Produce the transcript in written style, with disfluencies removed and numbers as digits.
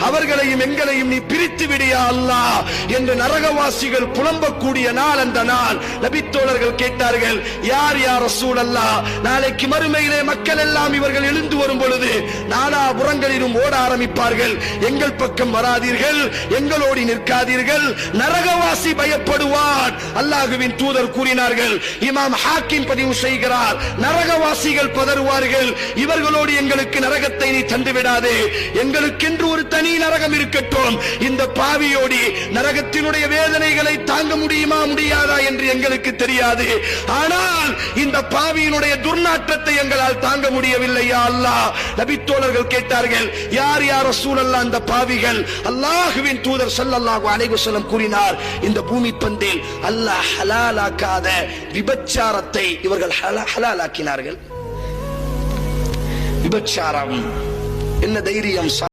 அவர்களையும் எங்களையும் நீ பிரித்து விடியா அல்லாஹ் என்று நரகவாசிகள் புலம்பக்கூடிய நாள் அந்த நாள். நபித்தோழர்கள் கேட்டார்கள், யார் யா ரசூலல்லாஹ், நாளைக்கு மறுமையிலே மக்கள் எல்லாம் இவர்கள் எழுந்து வரும் பொழுது நாலாபுறங்களிலும் ஓட ஆரம்பிப்பார்கள், எங்கள் பக்கம் வராதீர்கள், எங்களோடு நிற்காதீர்கள், நரகவாசி பயப்படுவான். அல்லாஹ்வின் தூதர் கூறினார்கள், இமாம் ஹாக்கிம் பதிவு செய்கிறார், நரகவாசிகள் பதறுவார்கள், இவர்களோடு எங்களுக்கு நரகத்தை நீ தந்துவிடாதே, எங்களுக்கென்று ஒரு தனி நரகம் இருக்கட்டும், இந்த பாவியோடி நரகத்தினுடைய வேதனைகளை தாங்க முடியுமா முடியாதா என்று எங்களுக்கு தெரியாது, ஆனால் இந்த பாவியினுடைய துர்நாற்றத்தை எங்களால் தாங்க முடியவில்லை யா அல்லாஹ். நபித்தோழர்கள் கேட்டார்கள், யார் யா ரசூலல்லாஹ் அந்த பாவிகள்? அல்லாஹ்வின் தூதர் ஸல்லல்லாஹு அலைஹி வஸல்லம் கூறினார், இந்த பூமி பந்தில் அல்லாஹ் ஹலாலாக்காத விபச்சாரத்தை இவர்கள் ஹலாலாக்கினார்கள். விபச்சாரம் என்ன தைரியம்?